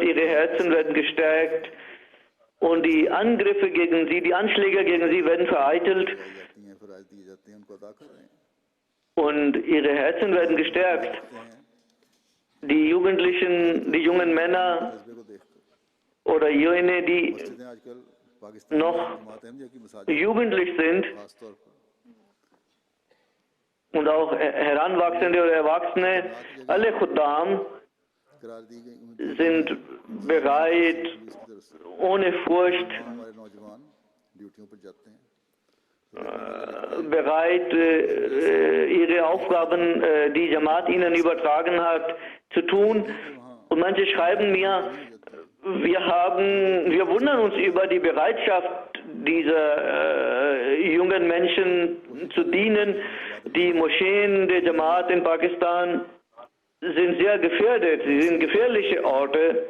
ihre Herzen werden gestärkt und die Angriffe gegen sie, die Anschläge gegen sie werden vereitelt und ihre Herzen werden gestärkt. Die Jugendlichen, die jungen Männer oder jene, die noch jugendlich sind und auch Heranwachsende oder Erwachsene, alle Khuddam sind bereit, ohne Furcht, bereit, ihre Aufgaben, die Jamaat ihnen übertragen hat, zu tun. Und manche schreiben mir, wir wundern uns über die Bereitschaft dieser jungen Menschen zu dienen. Die Moscheen der Jamaat in Pakistan sind sehr gefährdet. Sie sind gefährliche Orte.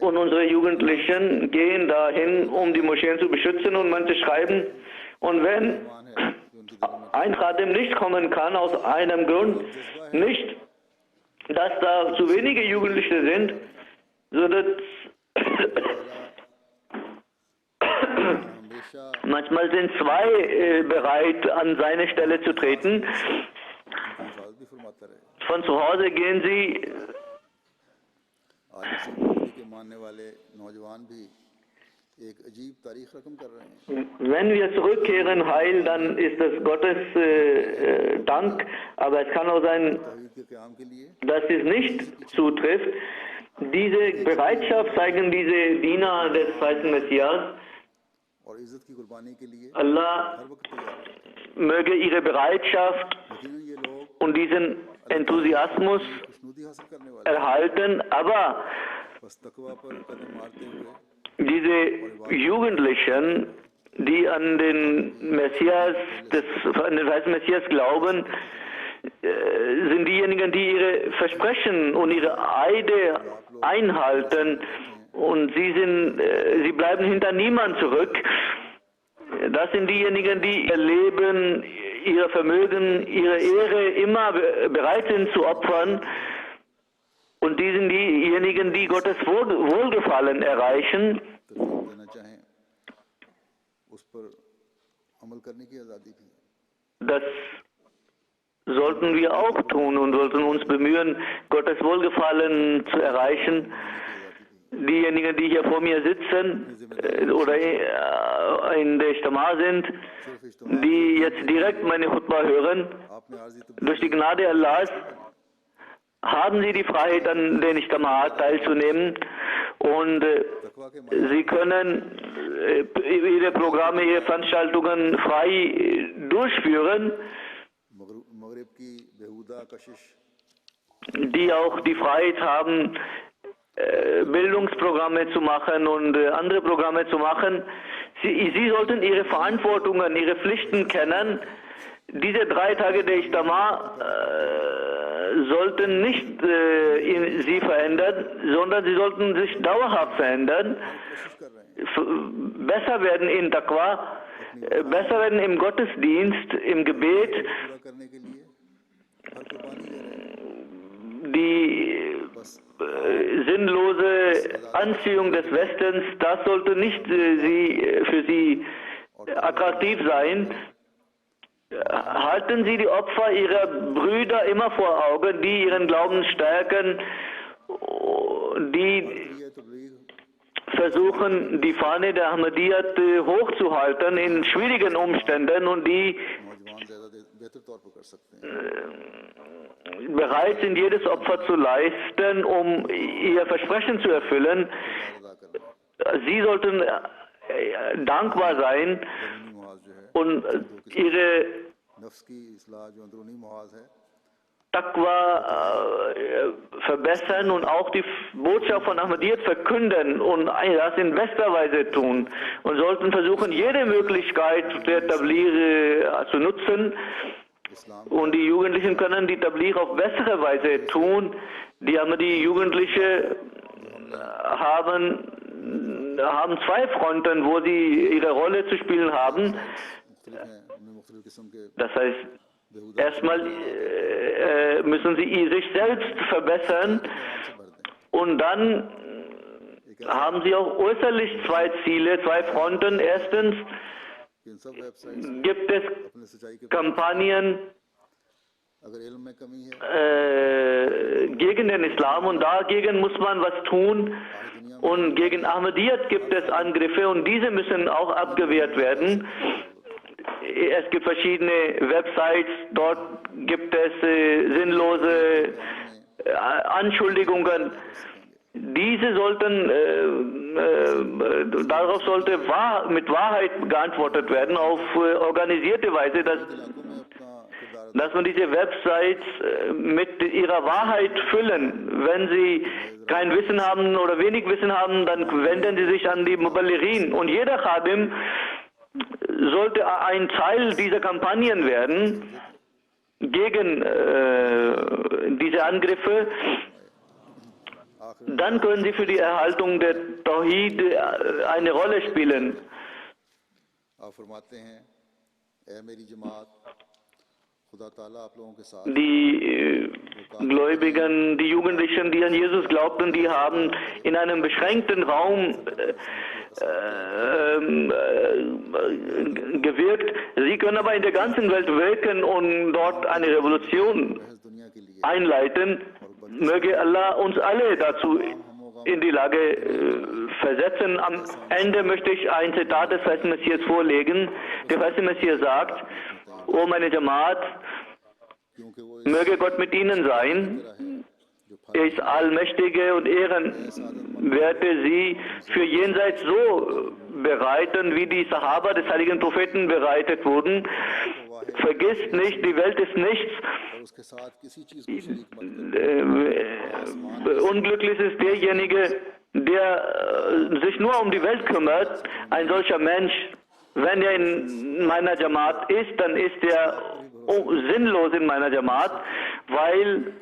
Und unsere Jugendlichen gehen dahin, um die Moscheen zu beschützen, und manche schreiben, und wenn ein Khadim nicht kommen kann, aus einem Grund, nicht, dass da zu wenige Jugendliche sind, sondern manchmal sind zwei bereit, an seine Stelle zu treten. Von zu Hause gehen sie wenn wir zurückkehren heil, dann ist das Gottes Dank, aber es kann auch sein, dass es nicht zutrifft. Diese Bereitschaft zeigen diese Diener des zweiten Messias. Allah möge ihre Bereitschaft und diesen Enthusiasmus erhalten, aber diese Jugendlichen, die an den Messias, an den weißen Messias glauben, sind diejenigen, die ihre Versprechen und ihre Eide einhalten, und sie bleiben hinter niemand zurück. Das sind diejenigen, die ihr Leben, ihr Vermögen, ihre Ehre immer bereit sind zu opfern. Und die sind diejenigen, die Gottes Wohlgefallen erreichen. Das sollten wir auch tun und sollten uns bemühen, Gottes Wohlgefallen zu erreichen. Diejenigen, die hier vor mir sitzen oder in der Ijtima sind, die jetzt direkt meine Khutbah hören, durch die Gnade Allahs haben sie die Freiheit, an den Ijtimaat teilzunehmen, und sie können ihre Programme, ihre Veranstaltungen frei durchführen, die auch die Freiheit haben, Bildungsprogramme zu machen und andere Programme zu machen. Sie sollten ihre Verantwortungen, ihre Pflichten kennen. Diese 3 Tage der Ijtima sollten nicht sie verändern, sondern sie sollten sich dauerhaft verändern, besser werden in Taqwa, besser werden im Gottesdienst, im Gebet. Die sinnlose Anziehung des Westens, das sollte nicht für sie attraktiv sein. Halten Sie die Opfer Ihrer Brüder immer vor Augen, die ihren Glauben stärken, die versuchen, die Fahne der Ahmadiyyat hochzuhalten in schwierigen Umständen, und die bereit sind, jedes Opfer zu leisten, um ihr Versprechen zu erfüllen. Sie sollten dankbar sein und ihre Taqwa verbessern und auch die Botschaft von Ahmadiyyat verkünden und das in bester Weise tun, und sollten versuchen, jede Möglichkeit der Tabligh zu nutzen. Und die Jugendlichen können die Tabligh auf bessere Weise tun. Die Jugendlichen haben 2 Fronten, wo sie ihre Rolle zu spielen haben. Das heißt, Erstmal müssen sie sich selbst verbessern und dann haben sie auch äußerlich zwei Ziele, zwei Fronten. Erstens gibt es Kampagnen gegen den Islam und dagegen muss man was tun. Und gegen Ahmadiyyat gibt es Angriffe und diese müssen auch abgewehrt werden. Es gibt verschiedene Websites, dort gibt es sinnlose Anschuldigungen. Diese sollten, darauf sollte mit Wahrheit geantwortet werden, auf organisierte Weise, dass man diese Websites mit ihrer Wahrheit füllen. Wenn sie kein Wissen haben oder wenig Wissen haben, dann wenden sie sich an die Muballighin. Und jeder Khadim sollte ein Teil dieser Kampagnen werden gegen diese Angriffe. Dann können sie für die Erhaltung der Tawhid eine Rolle spielen. Die Gläubigen, die Jugendlichen, die an Jesus glaubten, die haben in einem beschränkten Raum gewirkt. Sie können aber in der ganzen Welt wirken und dort eine Revolution einleiten. Möge Allah uns alle dazu in die Lage versetzen. Am Ende möchte ich ein Zitat des Festen Messias vorlegen. Der Feste Messias sagt: O meine Jamaat, möge Gott mit ihnen sein. Er ist Allmächtige und Ehrenwerte, sie für Jenseits so bereiten, wie die Sahaba des heiligen Propheten bereitet wurden. Vergisst nicht, die Welt ist nichts. Unglücklich ist derjenige, der sich nur um die Welt kümmert. Ein solcher Mensch, wenn er in meiner Jamaat ist, dann ist er sinnlos in meiner Jamaat, weil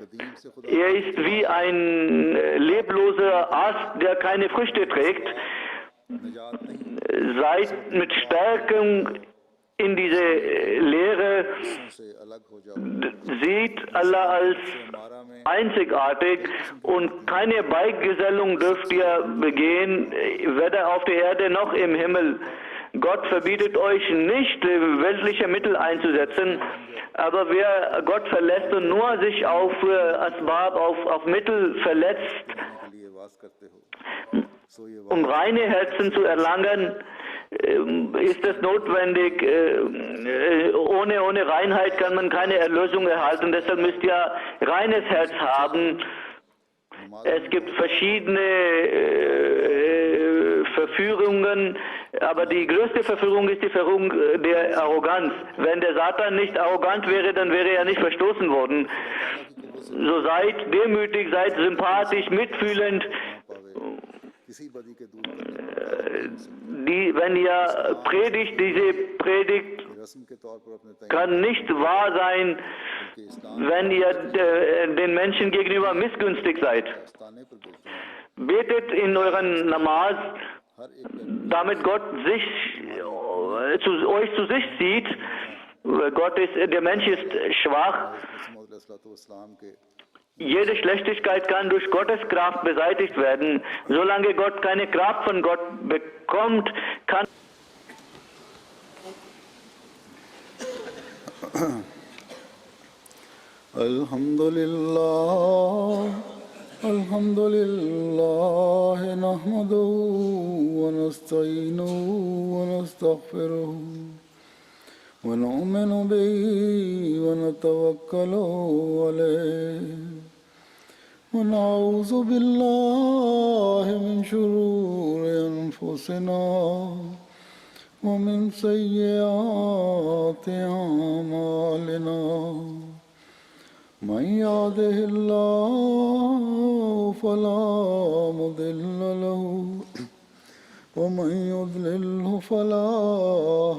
er ist wie ein lebloser Ast, der keine Früchte trägt. Seid mit Stärkung in diese Lehre, sieht Allah als einzigartig und keine Beigesellung dürft ihr begehen, weder auf der Erde noch im Himmel. Gott verbietet euch nicht, weltliche Mittel einzusetzen, aber wer Gott verlässt und nur sich auf Asbab, auf Mittel verletzt, um reine Herzen zu erlangen, ist es notwendig. Ohne Reinheit kann man keine Erlösung erhalten. Deshalb müsst ihr reines Herz haben. Es gibt verschiedene Verführungen, aber die größte Verführung ist die Verführung der Arroganz. Wenn der Satan nicht arrogant wäre, dann wäre er nicht verstoßen worden. So seid demütig, seid sympathisch, mitfühlend. Wenn ihr predigt, diese Predigt kann nicht wahr sein, wenn ihr den Menschen gegenüber missgünstig seid. Betet in euren Namas, damit Gott euch zu sich zieht. Der Mensch ist schwach. Jede Schlechtigkeit kann durch Gottes Kraft beseitigt werden. Solange Gott keine Kraft von Gott bekommt, kann Alhamdulillah, Alhamdulillah, nahmaduhu wa nasta'inuhu wa nastaghfiruhu wa nu'minu bihi wa natawakkalu alayhi wa na'udhu billahi min shururi anfusina wa min sayyiati a'malina. من يهده الله فلا مضل له ومن يضلله فلا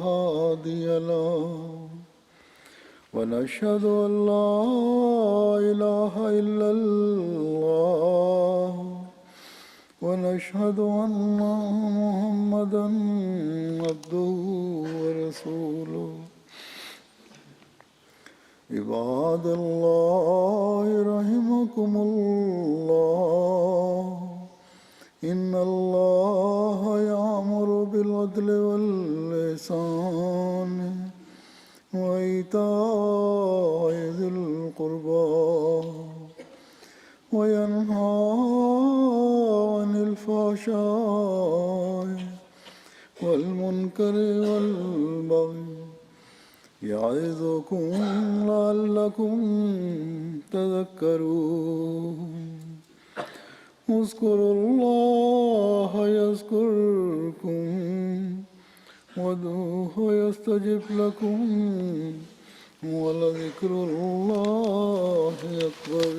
هادي له ونشهد أن لا إله إلا الله ونشهد أن محمدا عبده ورسوله عباد الله رحمكم الله إن الله يأمر بالعدل والإحسان وإيتاء ذي القربى وينهى عن الفحشاء والمنكر والبغي يعظكم لعلكم تذكرون اذكروا الله يذكركم وادعوه يستجب لكم ولذكر الله أكبر.